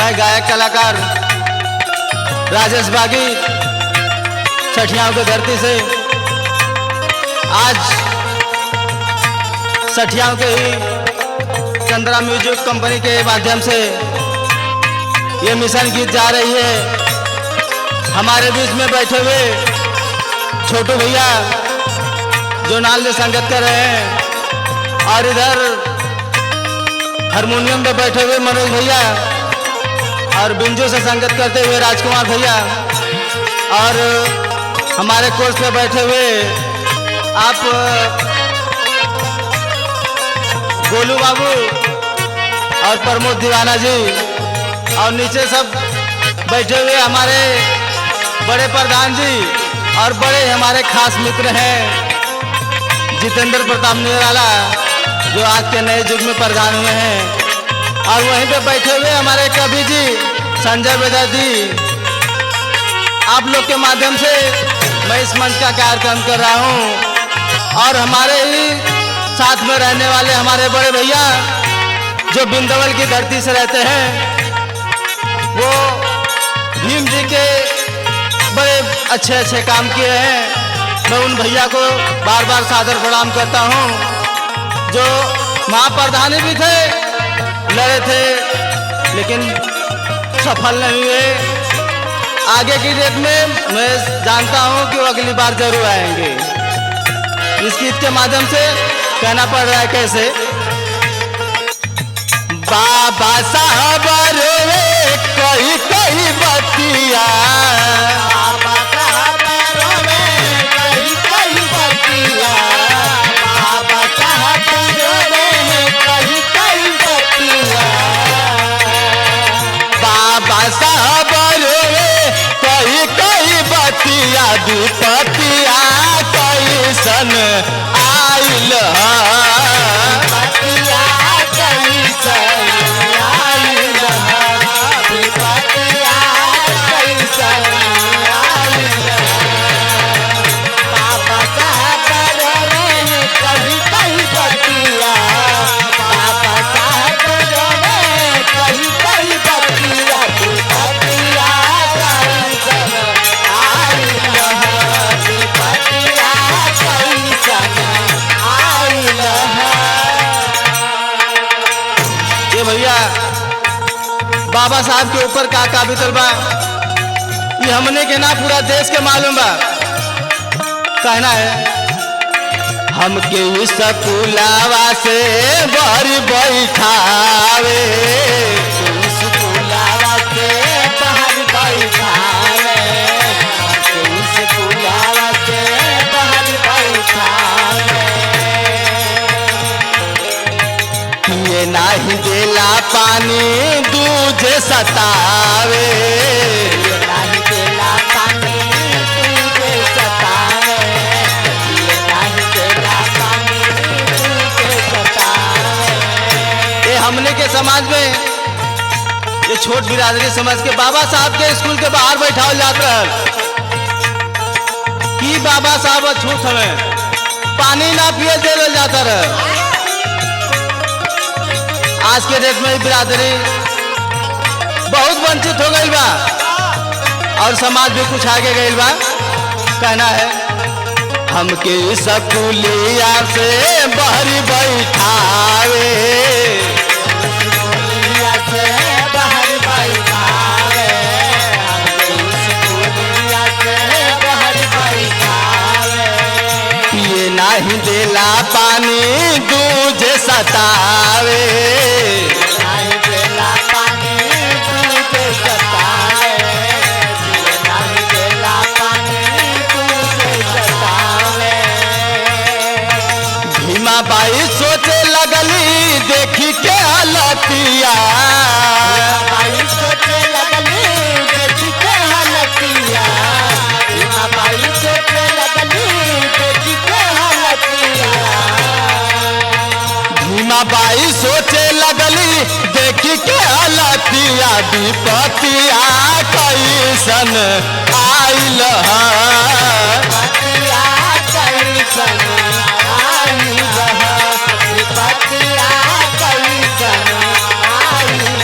मैं गायक कलाकार राजेश बागी सठियाओं की धरती से आज सठियाओं के ही चंद्रा म्यूजिक कंपनी के माध्यम से ये मिशन गीत जा रही है। हमारे बीच में बैठे हुए छोटू भैया जो नाल में संगत कर रहे हैं और इधर हारमोनियम पे बैठे हुए मनोज भैया और बिंजू से संगत करते हुए राजकुमार भैया और हमारे कोर्स पे बैठे हुए आप गोलू बाबू और प्रमोद दीवाना जी और नीचे सब बैठे हुए हमारे बड़े प्रधान जी और बड़े हमारे खास मित्र हैं जितेंद्र प्रताप निराला जो आज के नए युग में प्रधान हुए हैं और वहीं पे बैठे हुए हमारे कवि जी संजय वेदादी। आप लोग के माध्यम से मैं इस मंच का कार्यक्रम कर रहा हूं और हमारे ही साथ में रहने वाले हमारे बड़े भैया जो बिंदवल की धरती से रहते हैं वो भीम जी के बड़े अच्छे अच्छे काम किए हैं। मैं उन भैया को बार बार सादर प्रणाम करता हूं जो महाप्रधानी भी थे, लड़े थे लेकिन सफल नहीं हुए। आगे की डेट में मैं जानता हूं कि वो अगली बार जरूर आएंगे। इस गीत के माध्यम से कहना पड़ रहा है कैसे बाबा साहब रोवे कही कही बतिया, बाबा साहब रोवे कही कही बतिया, बाबा साहब रोवे कही कही बतिया, बाबा साहब रोवे कही कही बतिया, विपतिया कैसन आइल बतिया कैसन आइल, विपतिया कैसन आइल, बाबा साहब रोवे कही कही बतिया, बाबा साहब रोवे कही कही बतिया, विपतिया कैसन आइल, विपतिया कैसन आइल। ये भैया बाबा साहब के ऊपर का काबिल बा ये हमने के ना पूरा देश के मालूम बा। कहना है हमके इस पुलावा से बड़ी बैठावे, पुलावा से बाहर बैठावे, पुलावा से बाहर बैठावे, ये नाही देला पानी दूध सतावे, ये नाही देला पानी तुझे सतावे, ये नाही देला पानी तुझे सतावे। ये हमने के समाज में ये छोट बिरादरी समझ के बाबा साहब के स्कूल के बाहर बैठावल जात रहल कि बाबा साहब छूट हमें पानी ना पिए देवल जाता रह। आज के डेट में बिरादरी बहुत वंचित हो गई बा और समाज भी कुछ आगे गई बा। कहना है हमके स्कूलिया से बहरी बैठावे, स्कूलिया से बाहर बैठावे, स्कूलिया से बाहर बैठावे, पिए नाही देला पानी दूध सतावे, नाही देला पानी तुझे सतावे, नाही देला पानी तुझे सतावे। भीमा बाई सोचे लगली देखी के हलतिया, बाई सोचे लगली देखी के हलतिया, बाई सोचे लगली देखी के हलतिया, भीमा बाई सोचे लगली देखी के हलतिया, विपतिया कैसन आइल बतिया कैसन आइल, बतिया कैसन आइल,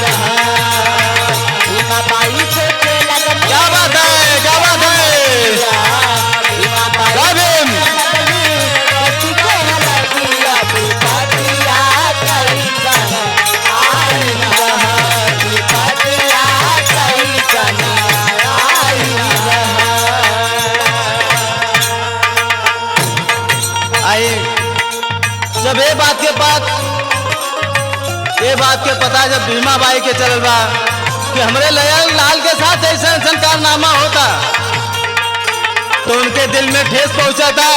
जब भीमा बाई के चलल बा कि हमरे लयल लाल के साथ ऐसा ऐसा कारनामा होता, तो उनके दिल में ठेस पहुंचा था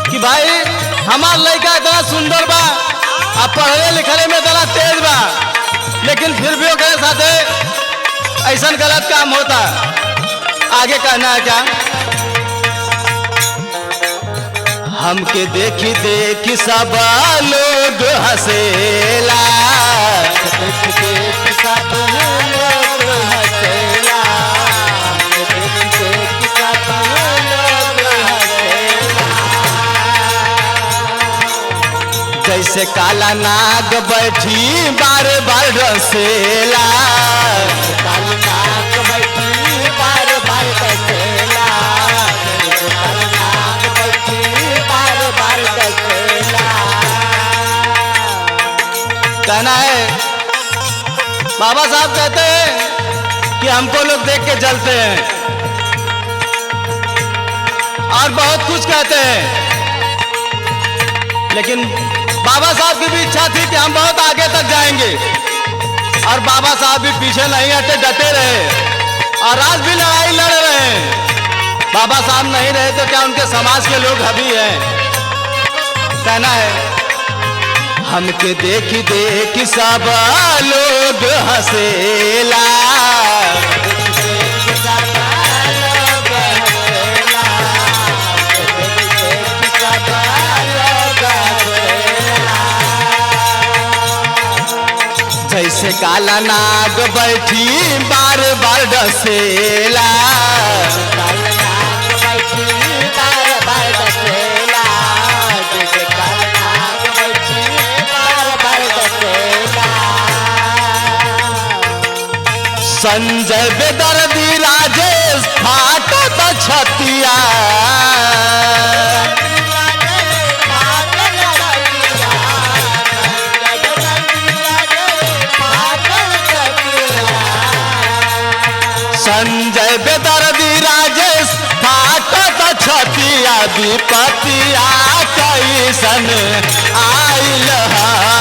कि भाई हमार लड़का इतना सुंदर बा, अब पढ़ने लिखने में इतना तेज बा, लेकिन फिर भी ओकरे साथे ऐसा गलत काम होता। आगे कहना है क्या? हमके देखी देखी सब लोग हंसेला, देख देख सब लोग हंसेला, देख देख सब लोग हंसेला। जैसे काला नाग बैठी बार बार रसेला, काली नाग बैठी बार बार डसेला, काली नाग बैठी बार बार डसेला। कहना है बाबा साहब कहते हैं कि हमको लोग देख के जलते हैं और बहुत कुछ कहते हैं, लेकिन बाबा साहब की भी इच्छा थी कि हम बहुत आगे तक जाएंगे, और बाबा साहब भी पीछे नहीं हटे, डटे रहे और आज भी लड़ाई लड़ रहे हैं। बाबा साहब नहीं रहे तो क्या उनके समाज के लोग अभी हैं। कहना है हमके देखी देखी सब लोग हंसेला, जैसे काला नाग बैठी बार बार डसेला, काली नाग बैठी बार बार डसेला, जैसे काली नाग बैठी बार बार डसेला। संजय बेदर्दी राजेश फाटत छतिया, संजय बेदर्दी राजेश फाटत छतिया, विपतिया कैसन आइल है।